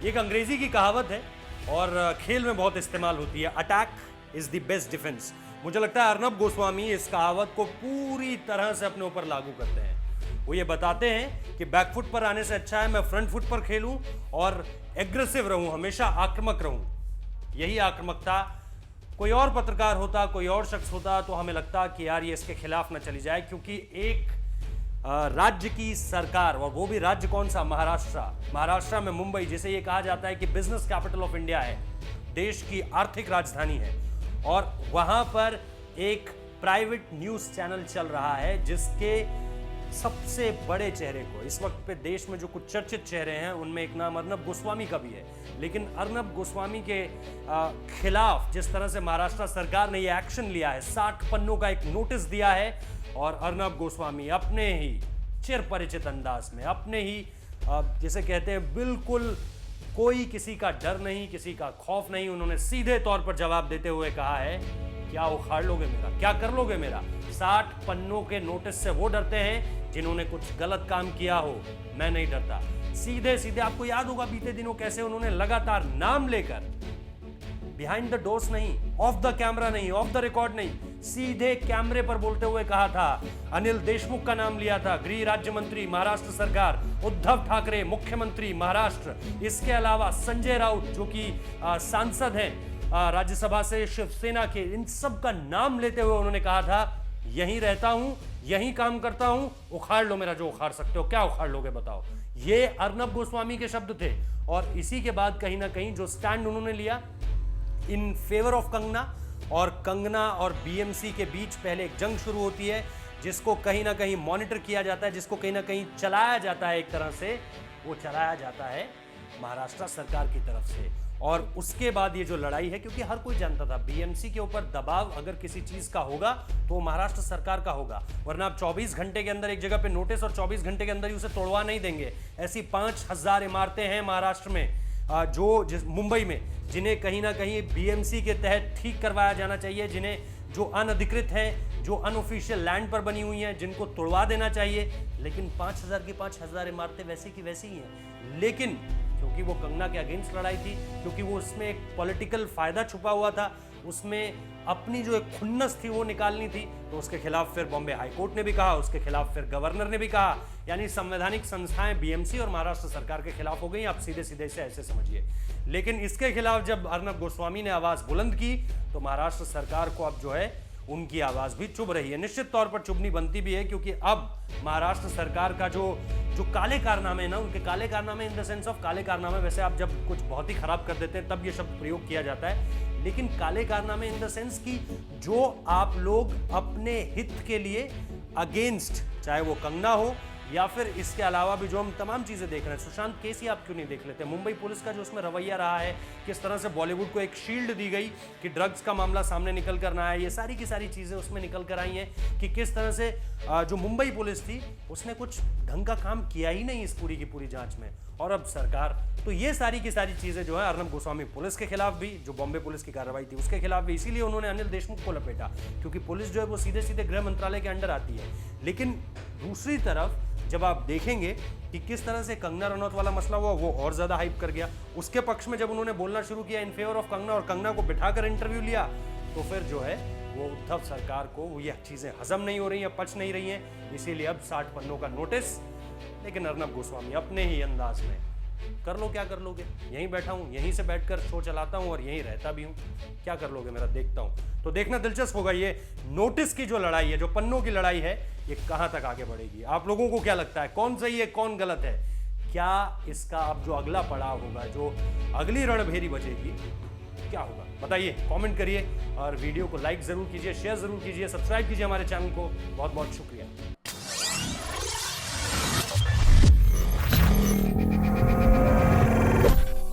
एक अंग्रेजी की कहावत है और खेल में बहुत इस्तेमाल होती है, attack is the best defence. मुझे लगता है अर्नब गोस्वामी इस कहावत को पूरी तरह से अपने ऊपर लागू करते हैं। वो ये बताते हैं कि बैकफुट पर आने से अच्छा है मैं फ्रंट फुट पर खेलूं और एग्रेसिव रहूं, हमेशा आक्रामक रहूं। यही आक्रामकता कोई और पत्रकार होता, कोई और शख्स होता तो हमें लगता कि यार ये इसके खिलाफ ना चली जाए, क्योंकि एक राज्य की सरकार, और वो भी राज्य कौन सा, महाराष्ट्र में मुंबई, जिसे ये कहा जाता है कि बिजनेस कैपिटल ऑफ इंडिया है, देश की आर्थिक राजधानी है, और वहां पर एक प्राइवेट न्यूज चैनल चल रहा है जिसके सबसे बड़े चेहरे को इस वक्त पे देश में जो कुछ चर्चित चेहरे हैं उनमें एक नाम अर्नब गोस्वामी का भी है। लेकिन अर्नब गोस्वामी के खिलाफ जिस तरह से महाराष्ट्र सरकार ने ये एक्शन लिया है, 60 पन्नों का एक नोटिस दिया है, और अर्नब गोस्वामी अपने ही चिरपरिचित अंदाज में, अपने ही जिसे कहते हैं बिल्कुल कोई किसी का डर नहीं, किसी का खौफ नहीं, उन्होंने सीधे तौर पर जवाब देते हुए कहा है, क्या उखाड़ लोगे मेरा, क्या कर लोगे मेरा। 60 पन्नों के नोटिस से वो डरते हैं जिन्होंने कुछ गलत काम किया हो, मैं नहीं डरता। सीधे सीधे आपको याद होगा बीते दिनों कैसे उन्होंने लगातार नाम लेकर, बिहाइंड द डोर्स नहीं, ऑफ द कैमरा नहीं, ऑफ द रिकॉर्ड नहीं, सीधे कैमरे पर बोलते हुए कहा था, अनिल देशमुख का नाम लिया था, गृह राज्य मंत्री महाराष्ट्र सरकार, उद्धव ठाकरे मुख्यमंत्री महाराष्ट्र, इसके अलावा संजय राउत जो कि सांसद हैं राज्यसभा से शिवसेना के, इन सब का नाम लेते हुए उन्होंने कहा था, यहीं रहता हूं, यहीं काम करता हूं, उखाड़ लो मेरा जो उखाड़ सकते हो। क्या उखाड़ लोगे बताओ। ये अर्नब गोस्वामी के शब्द थे। और इसी के बाद कहीं ना कहीं जो स्टैंड उन्होंने लिया इन फेवर ऑफ कंगना, और कंगना और बीएमसी के बीच पहले एक जंग शुरू होती है जिसको कहीं ना कहीं मॉनिटर किया जाता है, जिसको कहीं ना कहीं चलाया जाता है, एक तरह से वो चलाया जाता है महाराष्ट्र सरकार की तरफ से। और उसके बाद ये जो लड़ाई है, क्योंकि हर कोई जानता था बीएमसी के ऊपर दबाव अगर किसी चीज का होगा तो महाराष्ट्र सरकार का होगा, वरना आप 24 घंटे के अंदर एक जगह पे नोटिस और 24 घंटे के अंदर ही उसे तोड़वा नहीं देंगे। ऐसी 5000 इमारतें हैं महाराष्ट्र में, मुंबई में, जिन्हें कहीं ना कहीं बीएमसी के तहत ठीक करवाया जाना चाहिए, जिन्हें जो अनधिकृत हैं, जो अनऑफिशियल लैंड पर बनी हुई हैं, जिनको तोड़वा देना चाहिए। लेकिन 5000 की 5000 इमारतें वैसी की वैसी ही हैं। लेकिन क्योंकि वो कंगना के अगेंस्ट लड़ाई थी, क्योंकि वो उसमें एक पॉलिटिकल फायदा छुपा हुआ था, उसमें अपनी जो एक खुन्नस थी वो निकालनी थी, तो उसके खिलाफ फिर बॉम्बे हाईकोर्ट ने भी कहा, उसके खिलाफ फिर गवर्नर ने भी कहा, यानी संवैधानिक संस्थाएं बीएमसी और महाराष्ट्र सरकार के खिलाफ हो गई। आप सीधे सीधे से ऐसे समझिए। लेकिन इसके खिलाफ जब अर्नब गोस्वामी ने आवाज बुलंद की तो महाराष्ट्र सरकार को अब जो है उनकी आवाज भी चुभ रही है, निश्चित तौर पर चुभनी बनती भी है, क्योंकि अब महाराष्ट्र सरकार का जो काले कारनामे है ना, उनके काले कारनामे इन द सेंस ऑफ काले कारनामे, वैसे आप जब कुछ बहुत ही खराब कर देते हैं तब ये शब्द प्रयोग किया जाता है, लेकिन काले कारनामे इन द सेंस की जो आप लोग अपने हित के लिए अगेंस्ट, चाहे वो कंगना हो या फिर इसके अलावा भी जो हम तमाम चीजें देख रहे हैं, सुशांत केस ही आप क्यों नहीं देख लेते, मुंबई पुलिस का जो उसमें रवैया रहा है, किस तरह से बॉलीवुड को एक शील्ड दी गई कि ड्रग्स का मामला सामने निकल कर ना आया, ये सारी की सारी चीजें उसमें निकल कर आई हैं कि किस तरह से जो मुंबई पुलिस थी उसने कुछ ढंग का काम किया ही नहीं इस पूरी की पूरी जांच में, और अब सरकार, तो ये सारी की सारी चीजें जो है अर्नब गोस्वामी पुलिस के खिलाफ भी, जो बॉम्बे पुलिस की कार्रवाई थी उसके खिलाफ भी, इसीलिए उन्होंने अनिल देशमुख को लपेटा, क्योंकि पुलिस जो है वो सीधे सीधे गृह मंत्रालय के अंडर आती है। लेकिन दूसरी तरफ जब आप देखेंगे कि किस तरह से कंगना रनौत वाला मसला हुआ, वो और ज्यादा हाइप कर गया। उसके पक्ष में जब उन्होंने बोलना शुरू किया इन फेवर ऑफ कंगना और कंगना को बिठाकर इंटरव्यू लिया, तो फिर जो है वो उद्धव सरकार को वो ये चीजें हजम नहीं हो रही हैं, पच नहीं रही हैं, इसीलिए अब 60 पन्नों का नोटिस। लेकिन अर्नब गोस्वामी अपने ही अंदाज में, कर लो क्या कर लोगे, यहीं बैठा हूं, यहीं से बैठकर शो चलाता हूं और यहीं रहता भी हूं, क्या कर लोगे मेरा देखता हूं। तो देखना दिलचस्प होगा ये नोटिस की जो लड़ाई है, जो पन्नों की लड़ाई है, ये कहां तक आगे बढ़ेगी। आप लोगों को क्या लगता है, कौन सही है कौन गलत है, क्या इसका अब जो अगला पड़ाव होगा, जो अगली रणभेरी बचेगी, क्या होगा बताइए, कमेंट करिए और वीडियो को लाइक जरूर कीजिए, शेयर जरूर कीजिए, सब्सक्राइब कीजिए हमारे चैनल को। बहुत बहुत शुक्रिया।